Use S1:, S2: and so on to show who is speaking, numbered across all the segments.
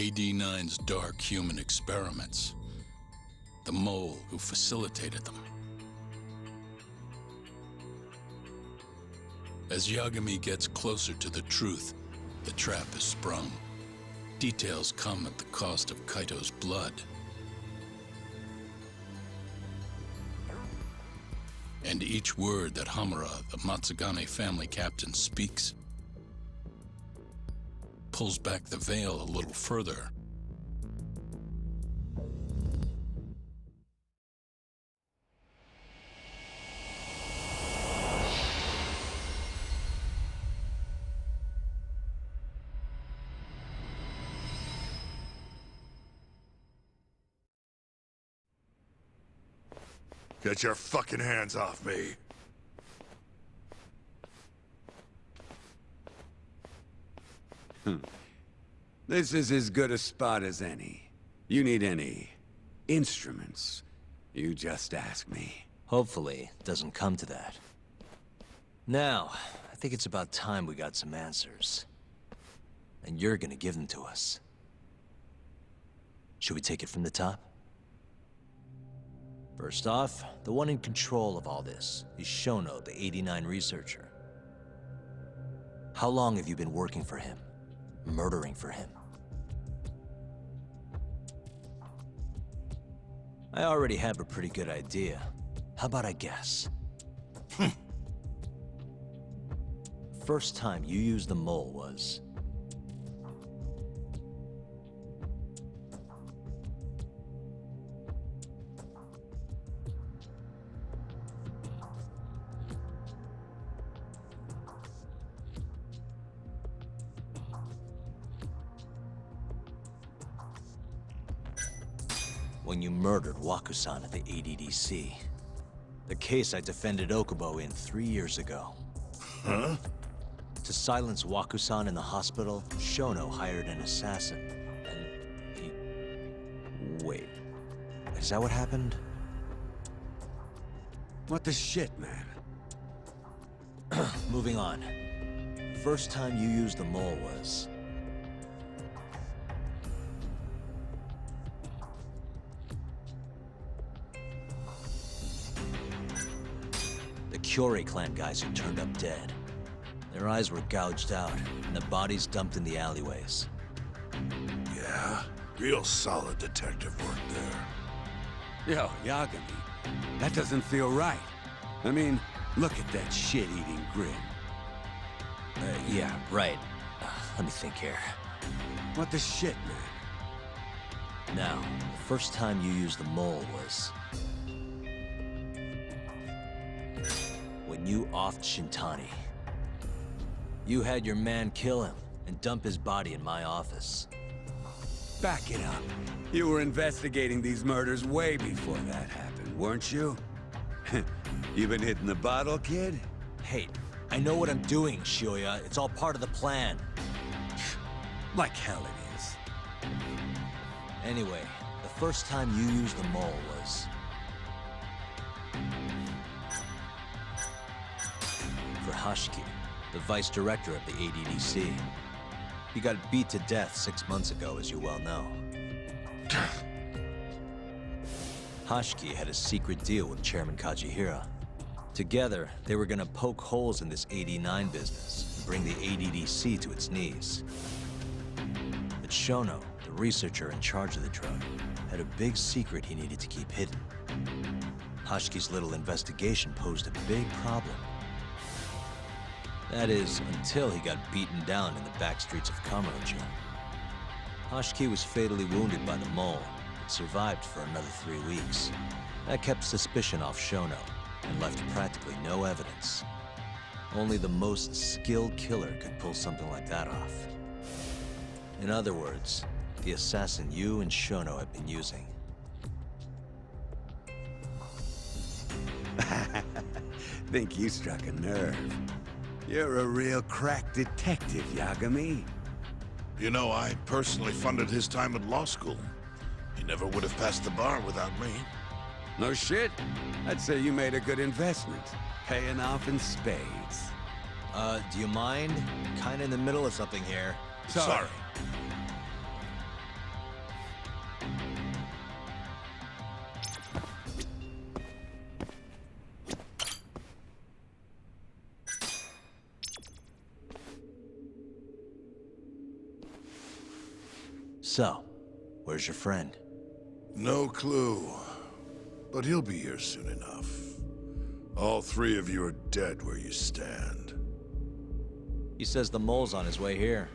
S1: AD-9's dark human experiments. The mole who facilitated them. As Yagami gets closer to the truth, the trap is sprung. Details come at the cost of Kaito's blood. And each word that Hamura, the Matsugane family captain, speaks pulls back the veil a little further.
S2: Get your fucking hands off me!
S3: This is as good a spot as any. You need any instruments, you just ask me.
S4: Hopefully, it doesn't come to that. Now, I think it's about time we got some answers. And you're gonna give them to us. Should we take it from the top? First off, the one in control of all this is Shono, the 89 researcher. How long have you been working for him? Murdering for him? I already have a pretty good idea. How about I guess? First time you used the mole was... when you murdered Wakusan at the ADDC. The case I defended Okubo in 3 years ago.
S2: Huh?
S4: To silence Wakusan in the hospital, Shono hired an assassin. And he... Wait. Is that what happened?
S3: What the shit, man?
S4: Moving on. First time you used the mole was... Curie clan guys who turned up dead. Their eyes were gouged out, and the bodies dumped in the alleyways.
S2: Yeah, real solid detective work there.
S3: Yo, Yagami, that doesn't feel right. I mean, look at that shit-eating grin.
S4: Yeah, right. Let me think here.
S3: What the shit, man?
S4: Now, the first time you used the mole was... when you offed Shintani. You had your man kill him and dump his body in my office.
S3: Back it up. You were investigating these murders way before that happened, weren't you? You been hitting the bottle, kid?
S4: Hey, I know what I'm doing, Shioya. It's all part of the plan.
S3: Like hell it is.
S4: Anyway, the first time you used the mole was... for Hashiki, the vice director of the ADDC. He got beat to death 6 months ago, as you well know. Hashiki had a secret deal with Chairman Kajihira. Together, they were gonna poke holes in this 89 business and bring the ADDC to its knees. But Shono, the researcher in charge of the drug, had a big secret he needed to keep hidden. Hashiki's little investigation posed a big problem. That is, until he got beaten down in the back streets of Kamurocho. Hashiki was fatally wounded by the mole, but survived for another 3 weeks. That kept suspicion off Shono, and left practically no evidence. Only the most skilled killer could pull something like that off. In other words, the assassin you and Shono have been using.
S3: Think you struck a nerve. You're a real crack detective, Yagami.
S2: You know, I personally funded his time at law school. He never would have passed the bar without me.
S3: No shit. I'd say you made a good investment. Paying off in spades.
S4: Do you mind? Kinda in the middle of something here.
S2: Sorry.
S4: So, where's your friend?
S2: No clue. But he'll be here soon enough. All three of you are dead where you stand.
S4: He says the mole's on his way here.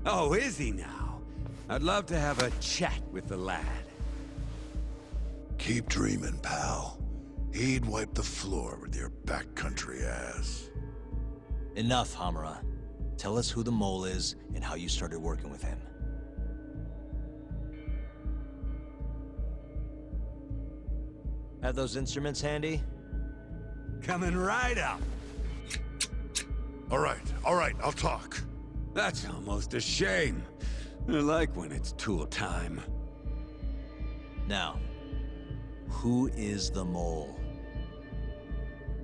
S3: Oh, is he now? I'd love to have a chat with the lad.
S2: Keep dreaming, pal. He'd wipe the floor with your backcountry ass.
S4: Enough, Hamura. Tell us who the mole is and how you started working with him. Have those instruments handy?
S3: Coming right up.
S2: All right, I'll talk.
S3: That's almost a shame. I like when it's tool time.
S4: Now, who is the mole?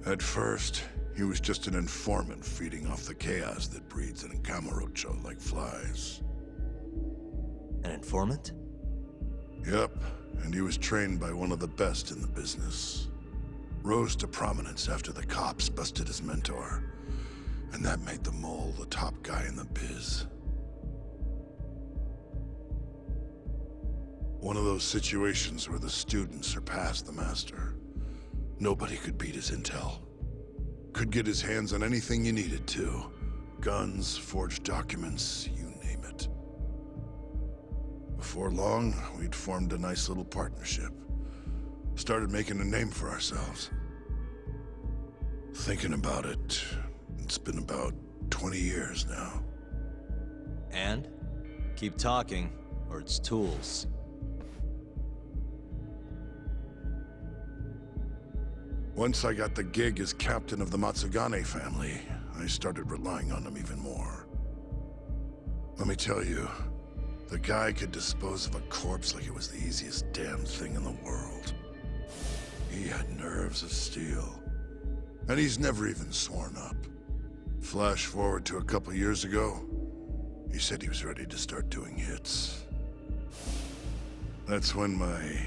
S2: At first, he was just an informant feeding off the chaos that breeds in Camarocho like flies.
S4: An informant?
S2: Yep, and he was trained by one of the best in the business. Rose to prominence after the cops busted his mentor. And that made the mole the top guy in the biz. One of those situations where the student surpassed the master. Nobody could beat his intel. Could get his hands on anything you needed to. Guns, forged documents, you name it. Before long, we'd formed a nice little partnership. Started making a name for ourselves. Thinking about it, it's been about 20 years now.
S4: And? Keep talking, or it's tools.
S2: Once I got the gig as captain of the Matsugane family, I started relying on him even more. Let me tell you, the guy could dispose of a corpse like it was the easiest damn thing in the world. He had nerves of steel. And he's never even sworn up. Flash forward to a couple years ago, he said he was ready to start doing hits. That's when my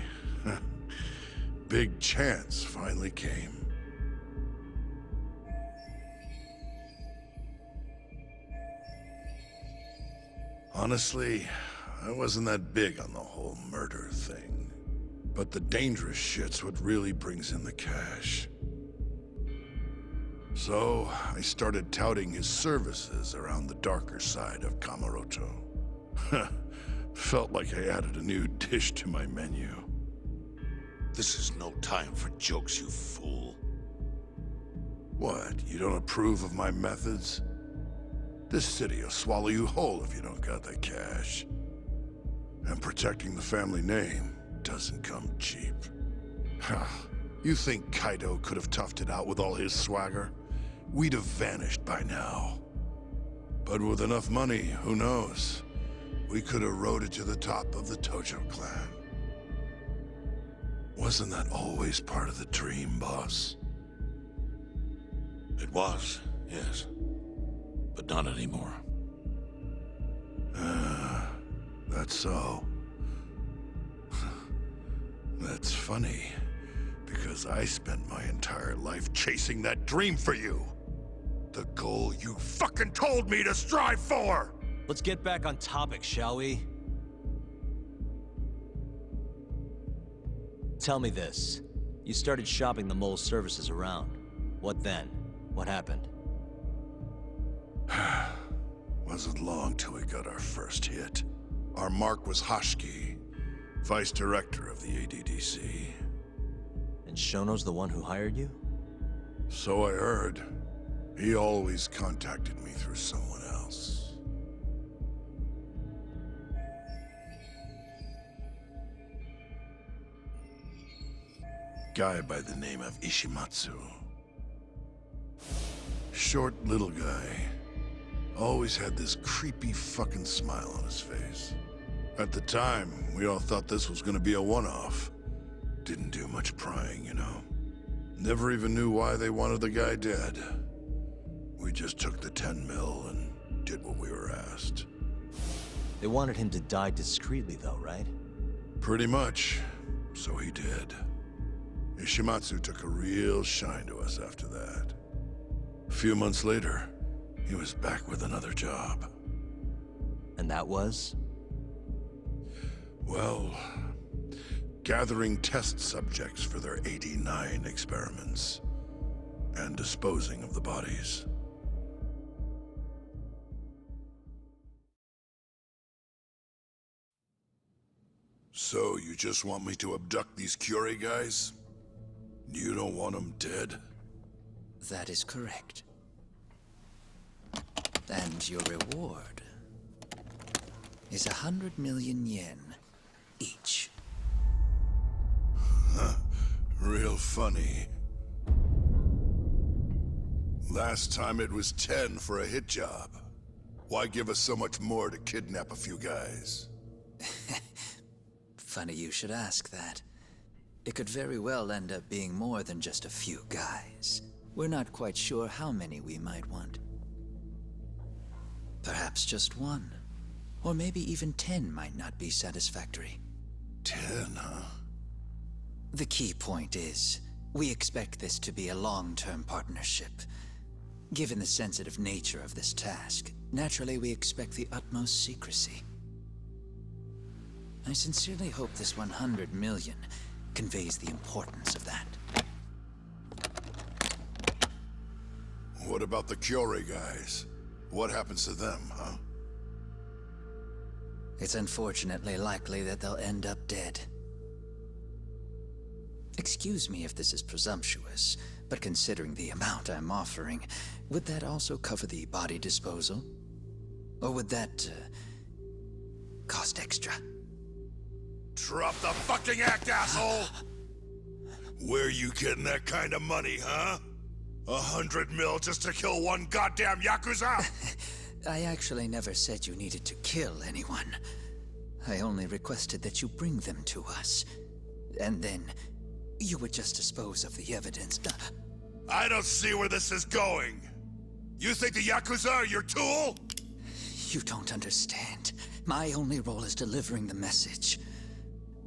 S2: big chance finally came. Honestly, I wasn't that big on the whole murder thing. But the dangerous shit's what really brings in the cash. So, I started touting his services around the darker side of Camarocho. Felt like I added a new dish to my menu.
S5: This is no time for jokes, you fool.
S2: What, you don't approve of my methods? This city will swallow you whole if you don't got the cash. And protecting the family name doesn't come cheap. You think Kaido could have toughed it out with all his swagger? We'd have vanished by now. But with enough money, who knows? We could have rode it to the top of the Tojo clan. Wasn't that always part of the dream, boss?
S5: It was, yes. But not anymore.
S2: That's so. That's funny, because I spent my entire life chasing that dream for you. The goal you fucking told me to strive for!
S4: Let's get back on topic, shall we? Tell me this. You started shopping the mole's services around. What then? What happened?
S2: Wasn't long till we got our first hit. Our mark was Hoshiki, vice director of the ADDC.
S4: And Shono's the one who hired you?
S2: So I heard. He always contacted me through someone else. Guy by the name of Ishimatsu. Short little guy. Always had this creepy fucking smile on his face. At the time, we all thought this was gonna be a one-off. Didn't do much prying, you know. Never even knew why they wanted the guy dead. We just took the 10 mil and did what we were asked.
S4: They wanted him to die discreetly though, right?
S2: Pretty much. So he did. Ishimatsu took a real shine to us after that. A few months later, he was back with another job.
S4: And that was?
S2: Well, gathering test subjects for their 89 experiments, and disposing of the bodies. So, you just want me to abduct these Curie guys? You don't want them dead?
S6: That is correct. And your reward is 100 million yen each.
S2: Real funny. Last time it was 10 for a hit job. Why give us so much more to kidnap a few guys?
S6: Funny you should ask that. It could very well end up being more than just a few guys. We're not quite sure how many we might want. Perhaps just one. Or maybe even 10 might not be satisfactory.
S2: 10, huh?
S6: The key point is, we expect this to be a long-term partnership. Given the sensitive nature of this task, naturally we expect the utmost secrecy. I sincerely hope this 100 million conveys the importance of that.
S2: What about the Curie guys? What happens to them, huh?
S6: It's unfortunately likely that they'll end up dead. Excuse me if this is presumptuous, but considering the amount I'm offering, would that also cover the body disposal? Or would that, cost extra?
S2: Drop the fucking act, asshole! Where you getting that kind of money, huh? 100 mil just to kill one goddamn Yakuza?
S6: I actually never said you needed to kill anyone. I only requested that you bring them to us. And then, you would just dispose of the evidence.
S2: I don't see where this is going. You think the Yakuza are your tool?
S6: You don't understand. My only role is delivering the message.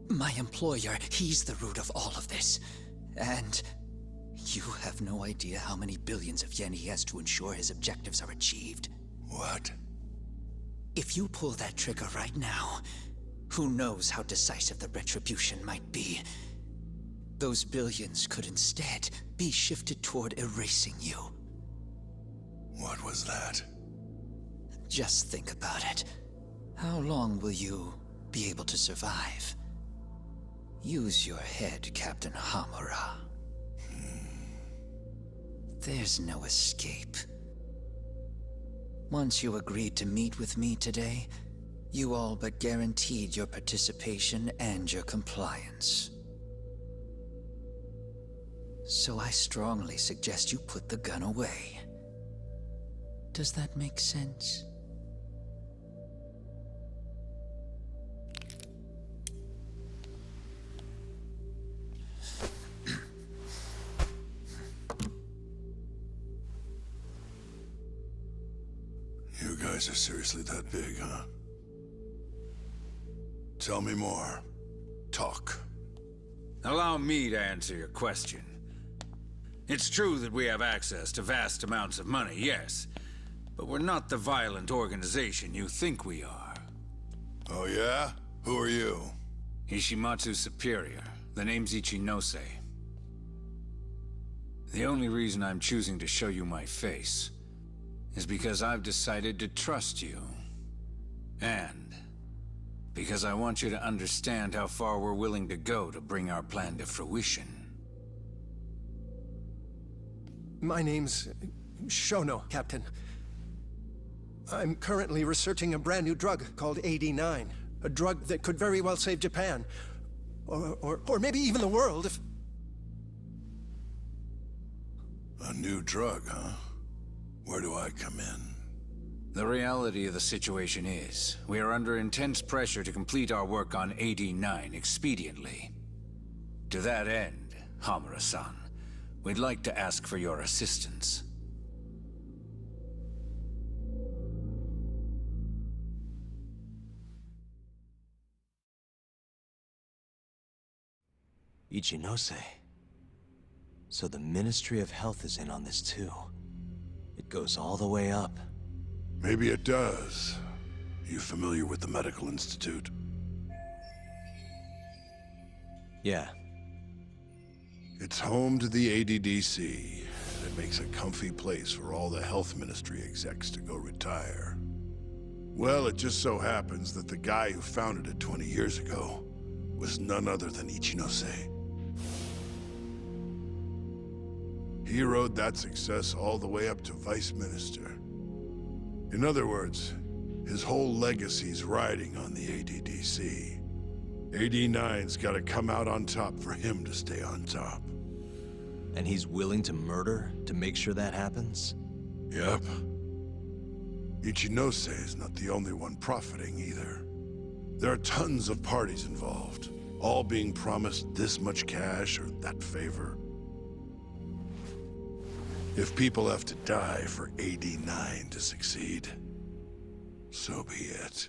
S6: My employer, he's the root of all of this. And you have no idea how many billions of yen he has to ensure his objectives are achieved.
S2: What?
S6: If you pull that trigger right now, who knows how decisive the retribution might be. Those billions could instead be shifted toward erasing you.
S2: What was that?
S6: Just think about it. How long will you be able to survive? Use your head, Captain Hamura. There's no escape. Once you agreed to meet with me today, you all but guaranteed your participation and your compliance. So I strongly suggest you put the gun away. Does that make sense?
S2: You guys are seriously that big, huh? Tell me more. Talk.
S7: Allow me to answer your question. It's true that we have access to vast amounts of money, yes. But we're not the violent organization you think we are.
S2: Oh yeah? Who are you?
S7: Ishimatsu's superior. The name's Ichinose. The only reason I'm choosing to show you my face is because I've decided to trust you. And because I want you to understand how far we're willing to go to bring our plan to fruition.
S8: My name's Shono, Captain. I'm currently researching a brand new drug called 89. A drug that could very well save Japan. Or maybe even the world if...
S2: A new drug, huh? Where do I come in?
S7: The reality of the situation is, we are under intense pressure to complete our work on 89 expediently. To that end, Hamura-san, we'd like to ask for your assistance.
S4: Ichinose. So the Ministry of Health is in on this too. It goes all the way up.
S2: Maybe it does. You familiar with the Medical Institute?
S4: Yeah.
S2: It's home to the ADDC, and it makes a comfy place for all the health ministry execs to go retire. Well, it just so happens that the guy who founded it 20 years ago was none other than Ichinose. He rode that success all the way up to Vice Minister. In other words, his whole legacy's riding on the ADDC. AD9's gotta come out on top for him to stay on top.
S4: And he's willing to murder to make sure that happens?
S2: Yep. Ichinose is not the only one profiting either. There are tons of parties involved, all being promised this much cash or that favor. If people have to die for AD9 to succeed, so be it.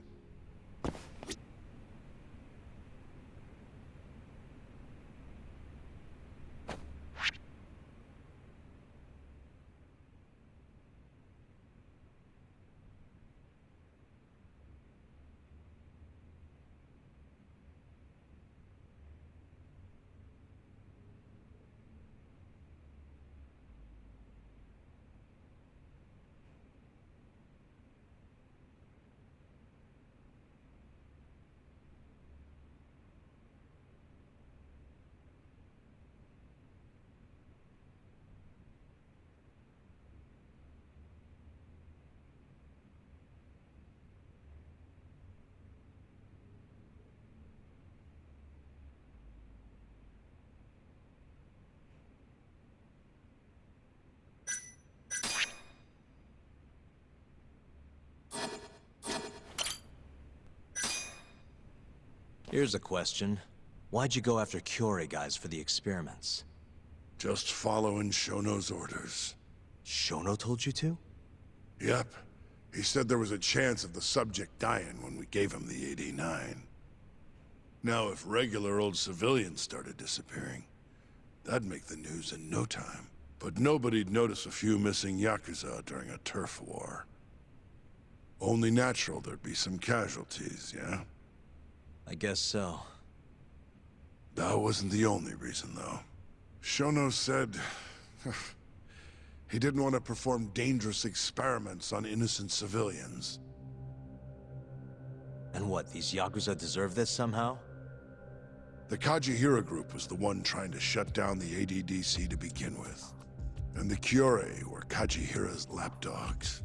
S4: Here's a question. Why'd you go after Kyorei guys for the experiments?
S2: Just following Shono's orders.
S4: Shono told you to?
S2: Yep. He said there was a chance of the subject dying when we gave him the AD9. Now, if regular old civilians started disappearing, that'd make the news in no time. But nobody'd notice a few missing Yakuza during a turf war. Only natural there'd be some casualties, yeah?
S4: I guess so.
S2: That wasn't the only reason, though. Shono said he didn't want to perform dangerous experiments on innocent civilians.
S4: And what, these Yakuza deserve this somehow?
S2: The Kajihira group was the one trying to shut down the ADDC to begin with. And the Kyorei were Kajihira's lapdogs.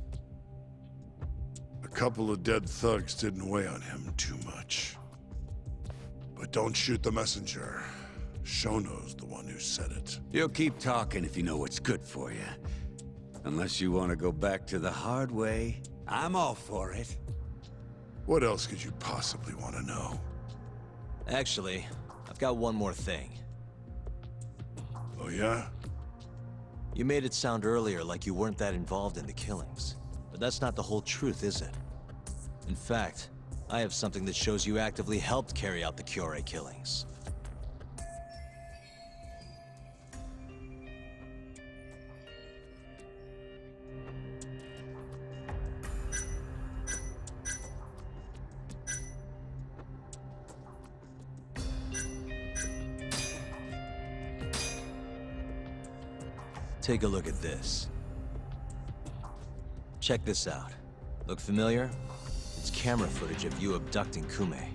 S2: A couple of dead thugs didn't weigh on him too much. But don't shoot the messenger. Shono's the one who said it.
S3: You'll keep talking if you know what's good for you. Unless you want to go back to the hard way, I'm all for it.
S2: What else could you possibly want to know?
S4: Actually, I've got one more thing.
S2: Oh yeah?
S4: You made it sound earlier like you weren't that involved in the killings. But that's not the whole truth, is it? In fact, I have something that shows you actively helped carry out the Kyorei killings. Take a look at this. Check this out. Look familiar? It's camera footage of you abducting Kume.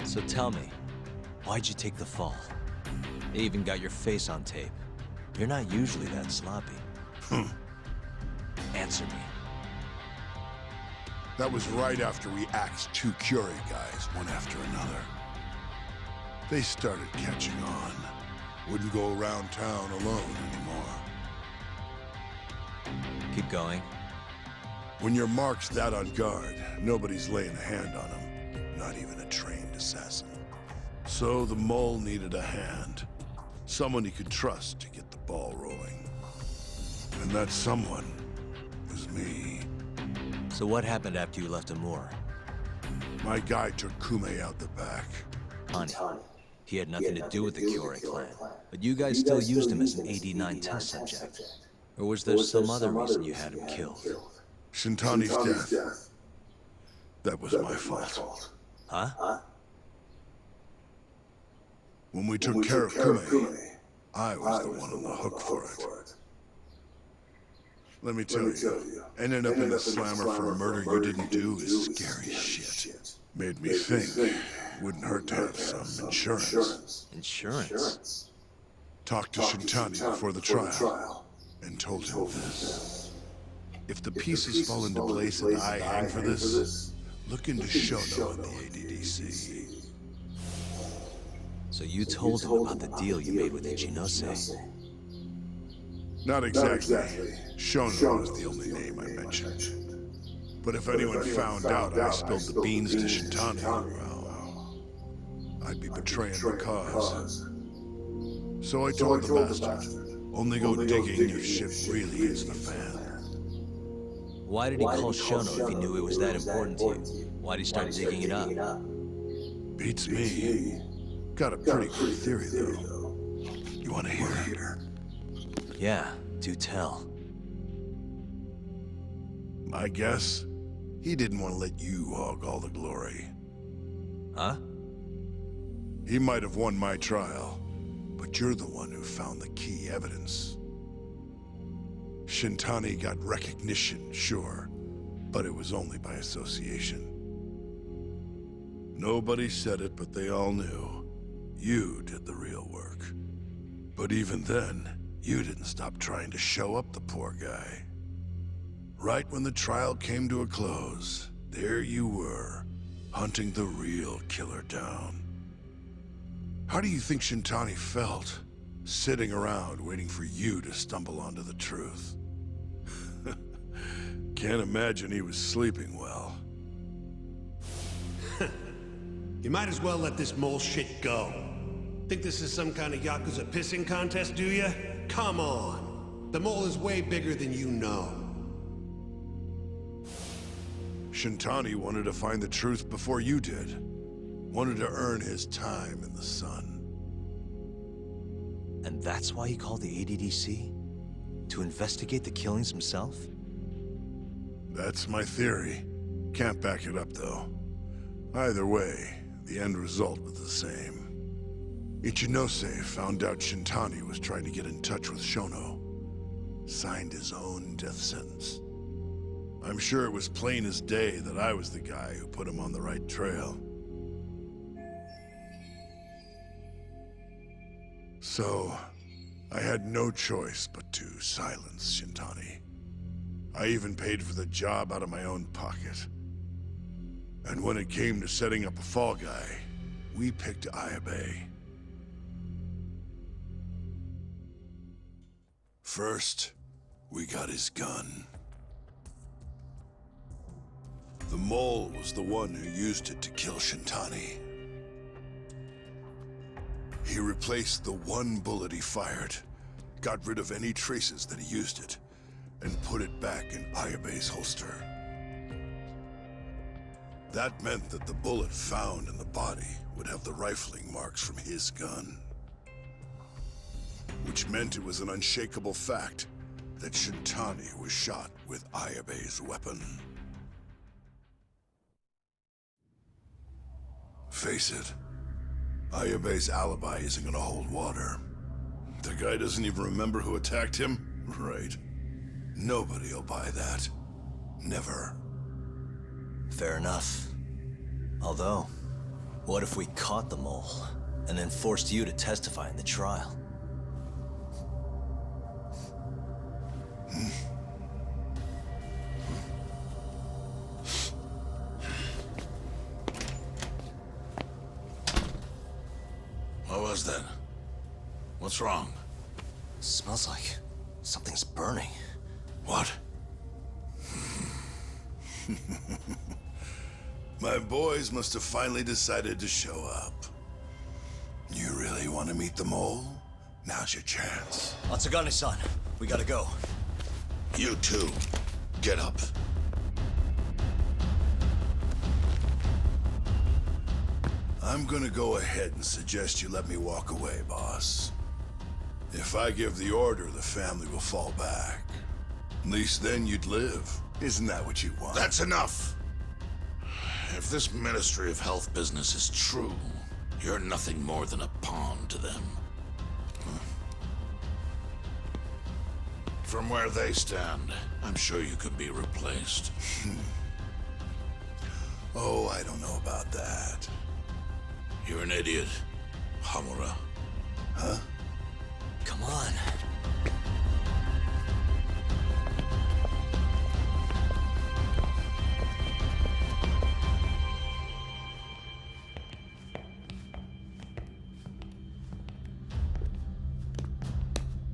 S4: So tell me, why'd you take the fall? They even got your face on tape. You're not usually that sloppy. Answer me.
S2: That was right after we axed two Kyorei guys, one after another. They started catching on. Wouldn't go around town alone anymore.
S4: Keep going.
S2: When your mark's that on guard, nobody's laying a hand on him. Not even a trained assassin. So the mole needed a hand. Someone he could trust to get the ball rolling. And that someone was me.
S4: So what happened after you left Amur?
S2: My guy took Kume out the back.
S4: Ani. He had nothing to do with the Kyorei clan, but you guys still used him as an AD9 test subject. Or was there some other reason you had him killed?
S2: Shintani's death. That was my fault.
S4: Huh?
S2: When we took care of Kume, I was the one on the hook for it. Let me tell you, ending up in a slammer for a murder you didn't do is scary shit. Made me think, wouldn't hurt to have some insurance.
S4: Insurance?
S2: Talked to Shintani before the trial, and told him this. If the pieces fall into place and I hang for this, look into Shono and the ADDC.
S4: So you told him about the deal you made with Ichinose?
S2: Not exactly. Shono was the only name I mentioned. But if anyone found out I spilled the beans to Shintani, well, I'd be betraying the cause. So I told the bastard, only go digging if shit really hits the fan.
S4: Why did he call Shono if he knew it was that important to you? Why'd he start digging it up?
S2: Beats me. Got a pretty good theory, though. You want to hear it?
S4: Yeah, do tell.
S2: My guess? He didn't want to let you hog all the glory.
S4: Huh?
S2: He might have won my trial, but you're the one who found the key evidence. Shintani got recognition, sure, but it was only by association. Nobody said it, but they all knew. You did the real work. But even then, you didn't stop trying to show up the poor guy. Right when the trial came to a close, there you were, hunting the real killer down. How do you think Shintani felt, sitting around waiting for you to stumble onto the truth? Can't imagine he was sleeping well.
S9: You might as well let this mole shit go. Think this is some kind of Yakuza pissing contest, do ya? Come on. The mole is way bigger than you know.
S2: Shintani wanted to find the truth before you did. Wanted to earn his time in the sun.
S4: And that's why he called the ADDC? To investigate the killings himself?
S2: That's my theory. Can't back it up, though. Either way, the end result was the same. Ichinose found out Shintani was trying to get in touch with Shono. Signed his own death sentence. I'm sure it was plain as day that I was the guy who put him on the right trail. So, I had no choice but to silence Shintani. I even paid for the job out of my own pocket. And when it came to setting up a fall guy, we picked Ayabe. First, we got his gun. The mole was the one who used it to kill Shintani. He replaced the one bullet he fired, got rid of any traces that he used it, and put it back in Ayabe's holster. That meant that the bullet found in the body would have the rifling marks from his gun. Which meant it was an unshakable fact that Shintani was shot with Ayabe's weapon. Face it, Ayabe's alibi isn't gonna hold water. The guy doesn't even remember who attacked him? Right. Nobody'll buy that. Never.
S4: Fair enough. Although, what if we caught the mole, and then forced you to testify in the trial?
S5: What was that? What's wrong?
S4: Smells like something's burning.
S2: What? My boys must have finally decided to show up. You really want to meet the mole? Now's your chance.
S4: Atsugane-san, we gotta go.
S5: You too. Get up.
S2: I'm gonna go ahead and suggest you let me walk away, boss. If I give the order, the family will fall back. At least then you'd live. Isn't that what you want?
S5: That's enough! If this Ministry of Health business is true, You're nothing more than a pawn to them. From where they stand, I'm sure you could be replaced.
S2: Oh, I don't know about that.
S5: You're an idiot, Hamura.
S2: Huh?
S4: Come on.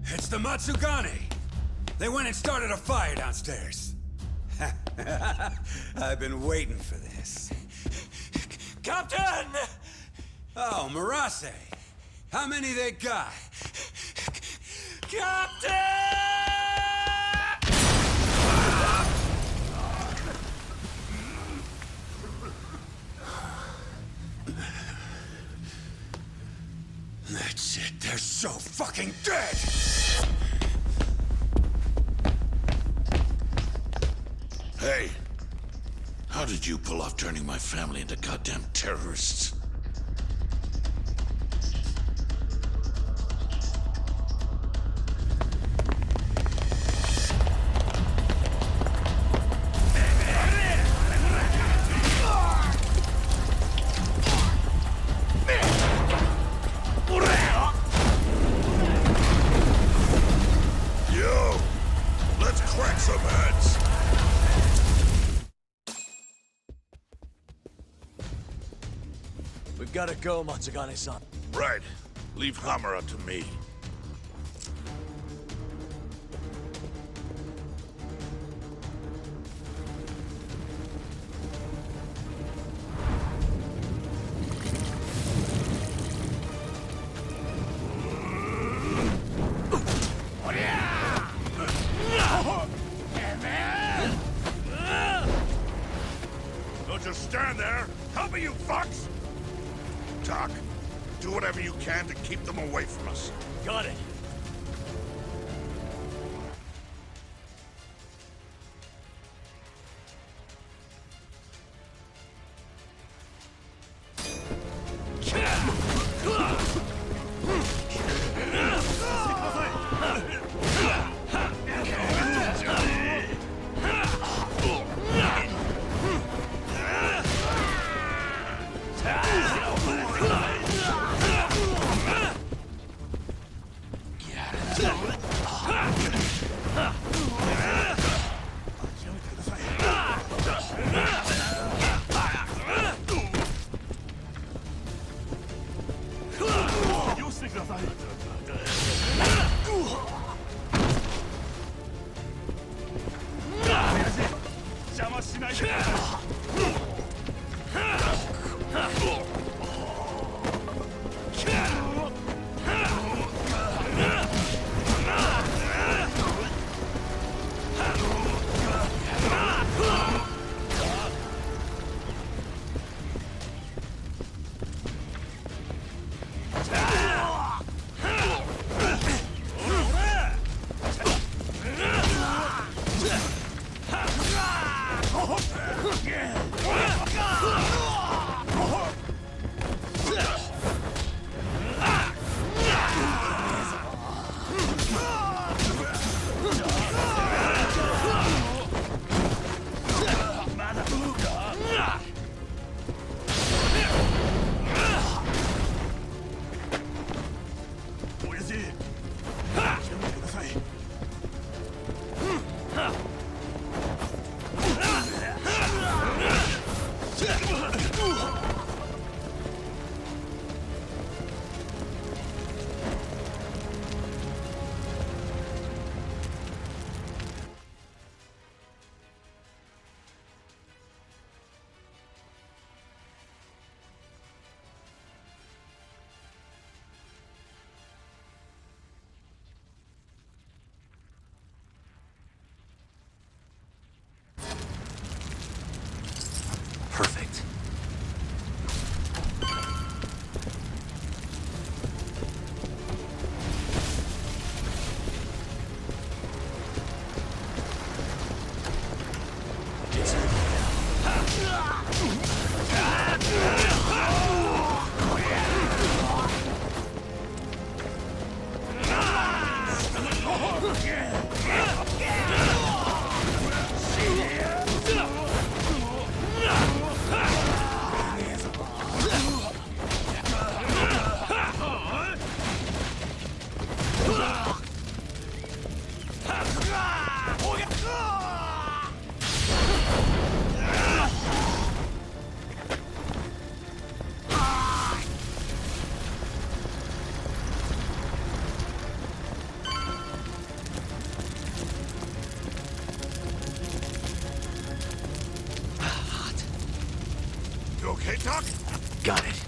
S3: It's the Matsugane! They went and started a fire downstairs. I've been waiting for this. Captain! Oh, Marase. How many they got? Captain! That's it. They're so fucking dead!
S5: Hey, how did you pull off turning my family into goddamn terrorists?
S2: Yo, let's crack some heads.
S10: We've gotta go, Matsugane-san.
S5: Right. Leave Hamura to me. Don't just stand there! Help me, you fucks! Talk. Do whatever you can to keep them away from us.
S10: Got it. Got it.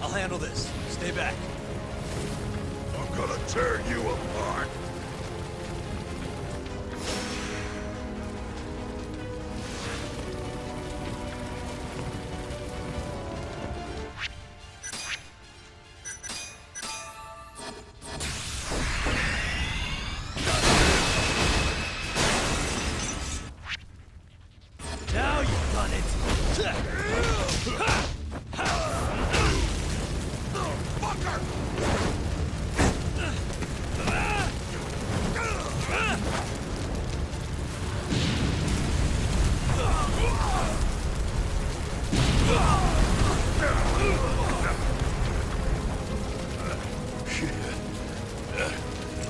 S4: I'll handle this. Stay back.
S5: I'm gonna tear you apart.
S4: Now you've done it.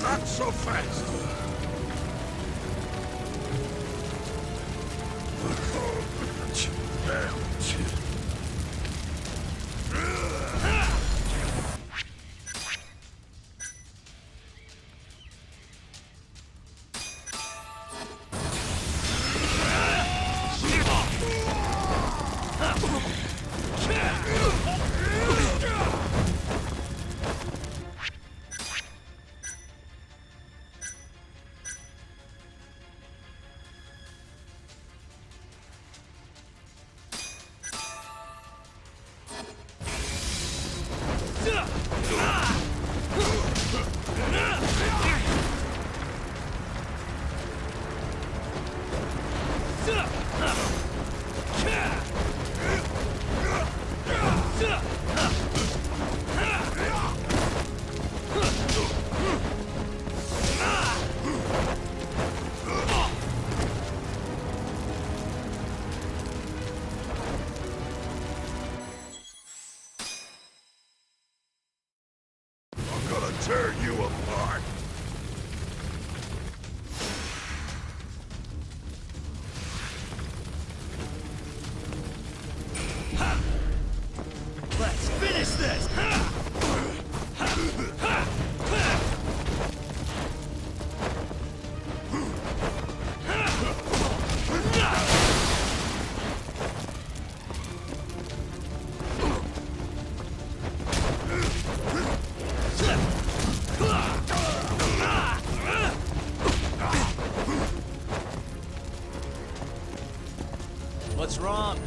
S5: Not so fast. I'm gonna tear you apart.
S4: Let's finish this! What's wrong?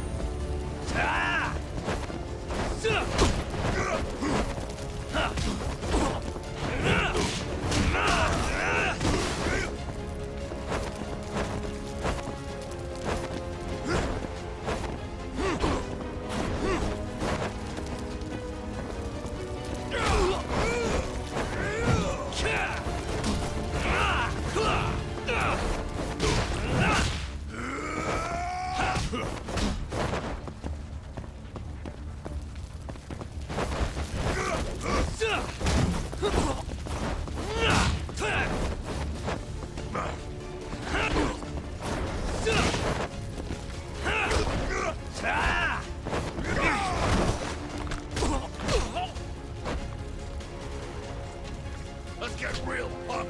S5: Let's get real, punk.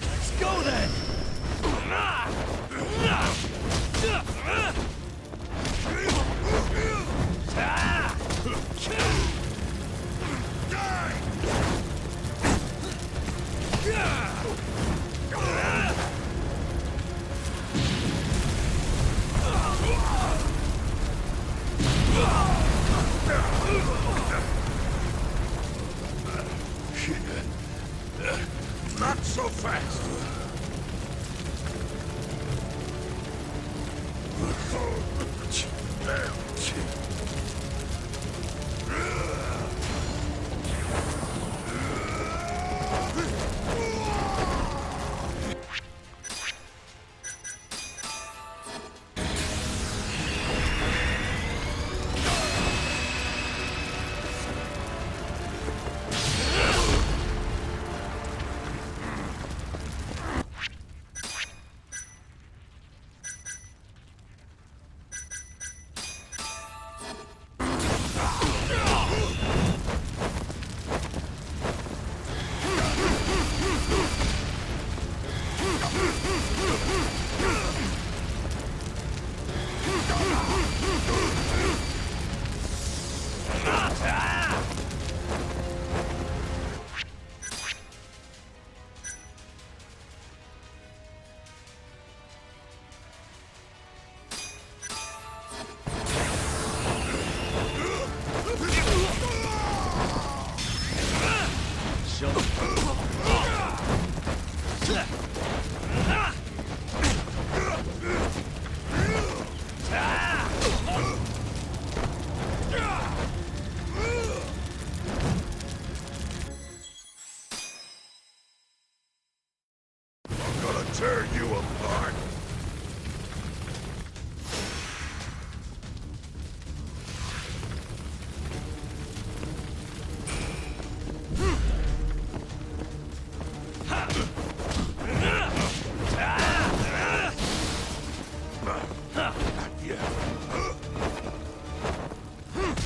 S4: Let's go then!
S5: Not so fast.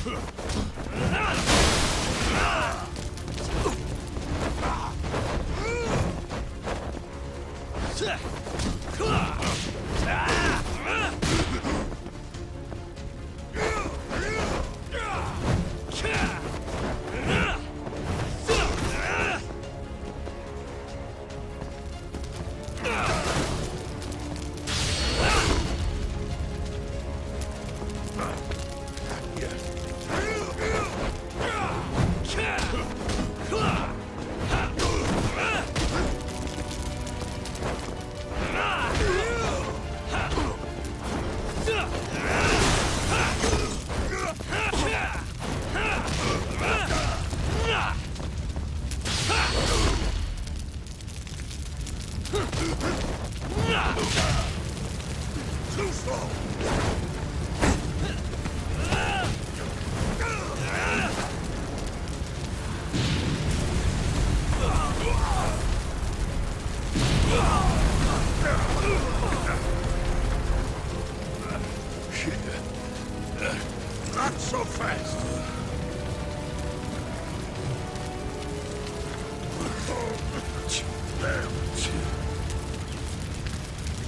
S5: Too slow! Not so fast! Damn.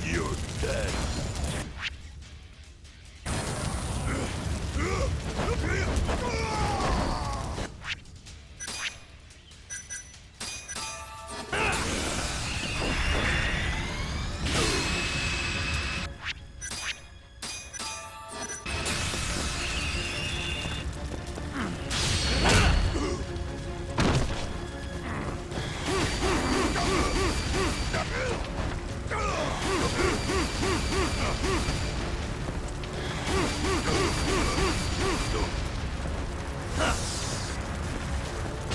S5: You're dead.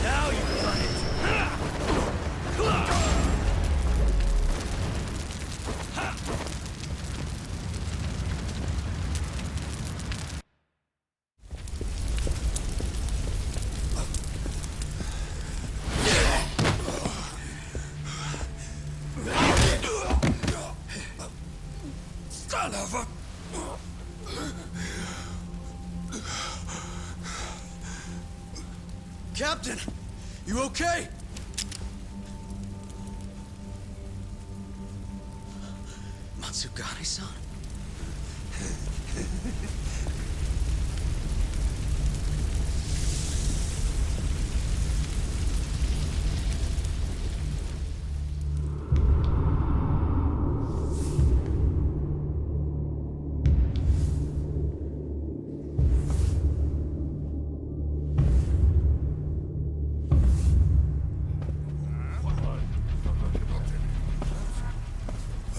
S10: Now you've done it!
S5: Son of a...
S10: Captain! You okay? Matsugane-san?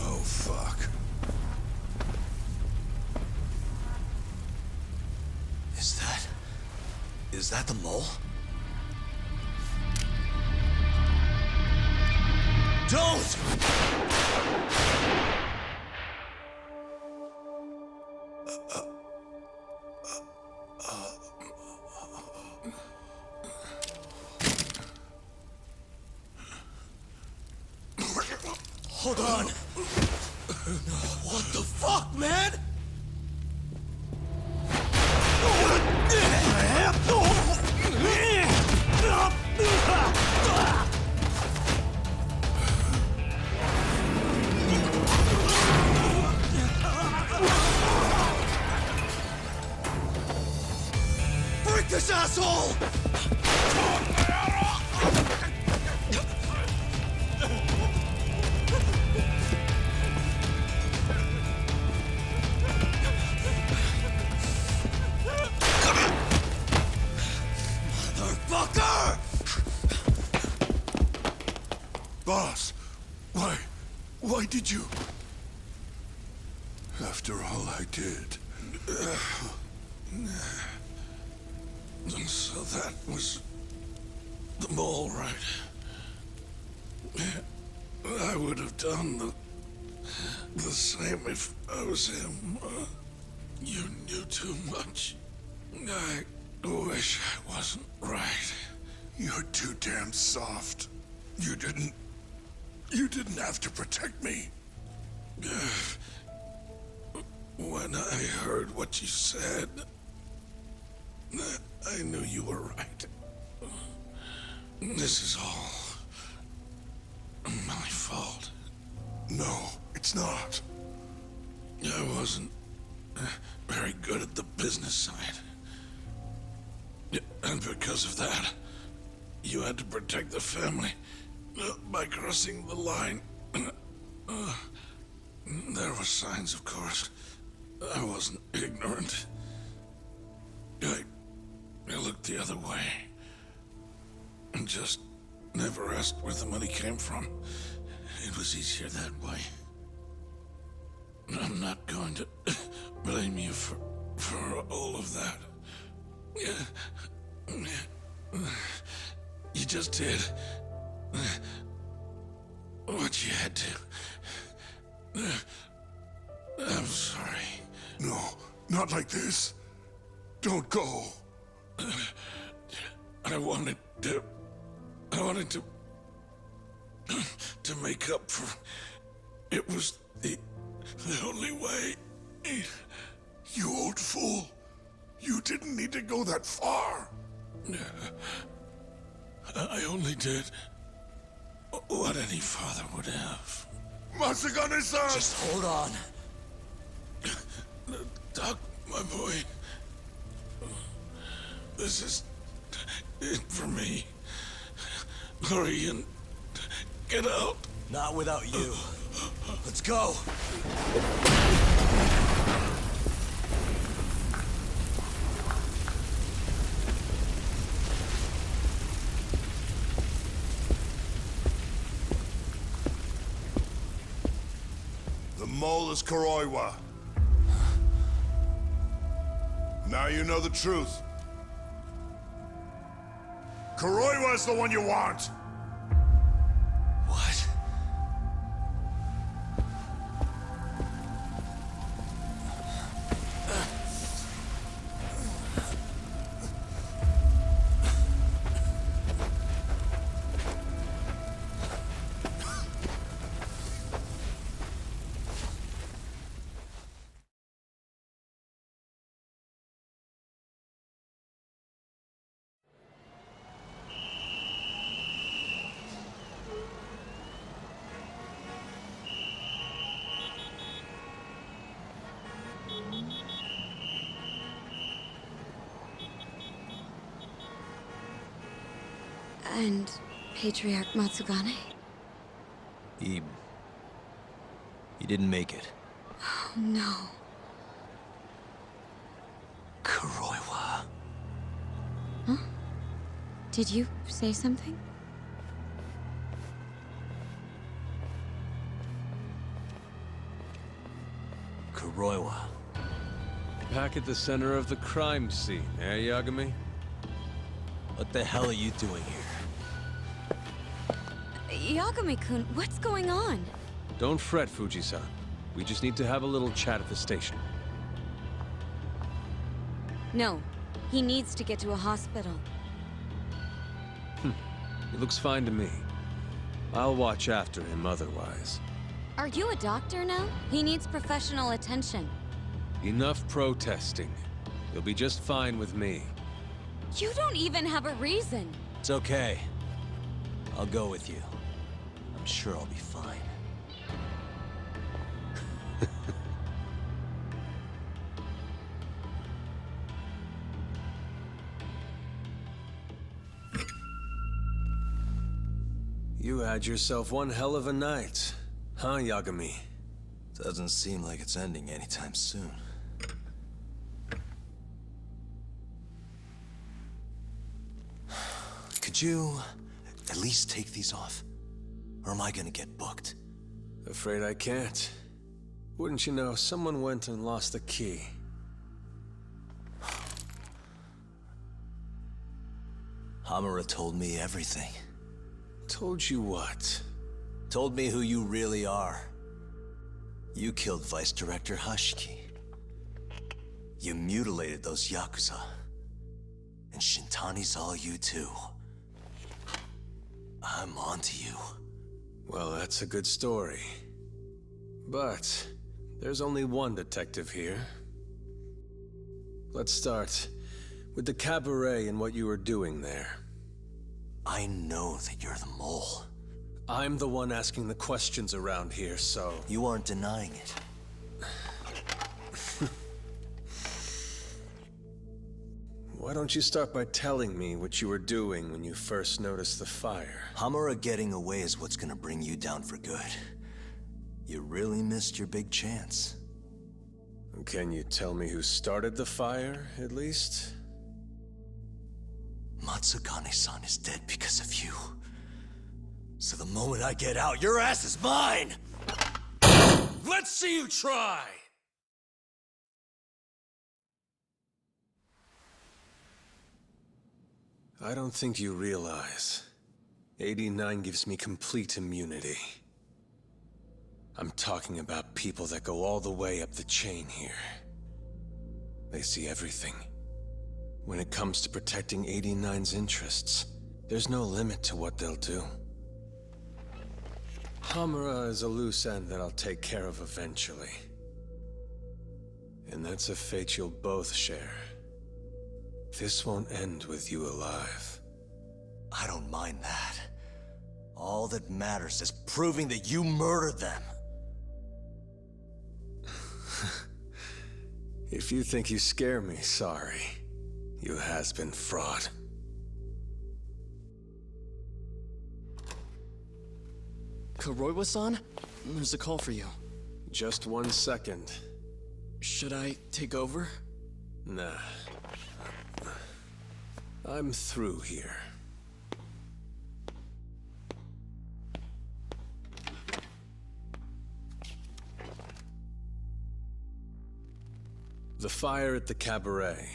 S2: Oh, fuck.
S10: Is that the mole? Don't! Hold on! What the fuck, man? Break this asshole! Motherfucker!
S2: Boss, why did you? After all I did.
S5: So that was the mole, right? I would have done the same if I was him. You knew too much. I wish I wasn't right.
S2: You're too damn soft. You didn't have to protect me.
S5: When I heard what you said, I knew you were right. This is all my fault.
S2: No, it's not.
S5: I wasn't very good at the business side. And because of that, you had to protect the family by crossing the line. There were signs, of course. I wasn't ignorant. I looked the other way. And just never asked where the money came from. It was easier that way. I'm not going to blame you for all of that. You just did what you had to. I'm sorry.
S2: No, not like this. Don't go.
S5: I wanted to make up for. It was the only way.
S2: You old fool. You didn't need to go that far.
S5: I only did what any father would have.
S2: Masagane-san!
S10: Just hold on.
S5: Doc, my boy. This is it for me. Hurry and get out.
S10: Not without you. Let's go.
S2: The mole is Kuroiwa. Now you know the truth. Kuroiwa is the one you want!
S10: What?
S11: And Patriarch Matsugane?
S4: He didn't make it.
S11: Oh, no.
S10: Kuroiwa.
S11: Huh? Did you say something?
S10: Kuroiwa.
S3: Back at the center of the crime scene, eh, Yagami?
S4: What the hell are you doing here?
S11: Yagami-kun, what's going on?
S3: Don't fret, Fuji-san. We just need to have a little chat at the station.
S11: No, he needs to get to a hospital.
S3: It looks fine to me. I'll watch after him otherwise.
S11: Are you a doctor now? He needs professional attention.
S3: Enough protesting. You'll be just fine with me.
S11: You don't even have a reason.
S4: It's okay. I'll go with you. I'm sure I'll be fine.
S3: You had yourself one hell of a night, huh, Yagami?
S4: Doesn't seem like it's ending anytime soon. Could you at least take these off? Or am I gonna get booked?
S3: Afraid I can't. Wouldn't you know, someone went and lost the key.
S4: Hamura told me everything.
S3: Told you what?
S4: Told me who you really are. You killed Vice Director Hashiki. You mutilated those Yakuza. And Shintani's all you too. I'm onto you.
S3: Well, that's a good story. But there's only one detective here. Let's start
S12: With the cabaret and what you were doing there.
S10: I know that you're the mole.
S12: I'm the one asking the questions around here, so...
S10: You aren't denying it.
S12: Why don't you start by telling me what you were doing when you first noticed the fire?
S10: Hamura getting away is what's gonna bring you down for good. You really missed your big chance.
S12: Can you tell me who started the fire, at least?
S10: Matsukane-san is dead because of you. So the moment I get out, your ass is mine!
S12: Let's see you try! I don't think you realize. 89 gives me complete immunity. I'm talking about people that go all the way up the chain here. They see everything. When it comes to protecting 89's interests, there's no limit to what they'll do. Hamura is a loose end that I'll take care of eventually. And that's a fate you'll both share. This won't end with you alive.
S10: I don't mind that. All that matters is proving that you murdered them.
S12: If you think you scare me, sorry. You has-been fraud.
S13: Kuroiwa-san? There's a call for you.
S12: Just 1 second.
S13: Should I take over?
S12: Nah. I'm through here. The fire at the cabaret.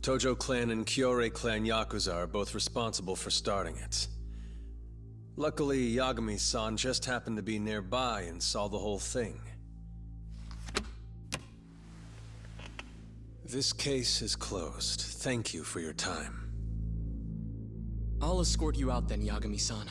S12: Tojo clan and Kyorei clan Yakuza are both responsible for starting it. Luckily, Yagami-san just happened to be nearby and saw the whole thing. This case is closed. Thank you for your time.
S13: I'll escort you out then, Yagami-san.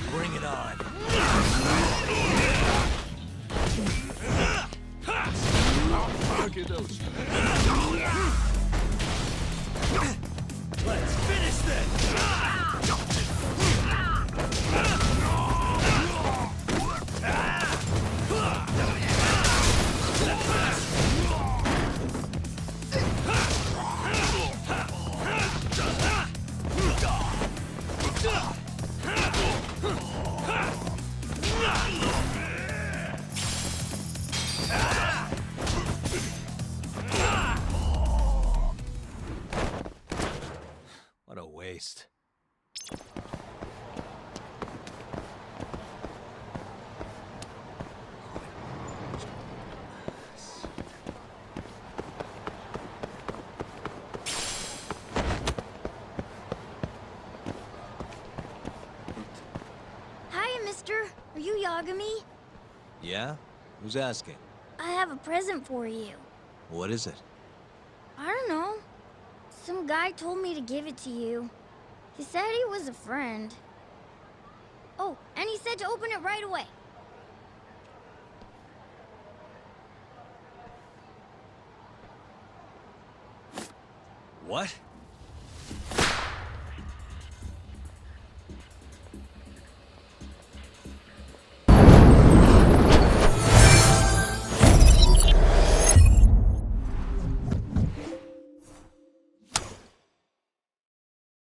S10: Bring it on.
S5: Look at those.
S10: Let's finish this!
S4: What a waste.
S14: Hi, mister. Are you Yagami?
S4: Yeah? Who's asking?
S14: I have a present for you.
S4: What is it?
S14: I don't know. Some guy told me to give it to you. He said he was a friend. Oh, and he said to open it right away.
S4: What?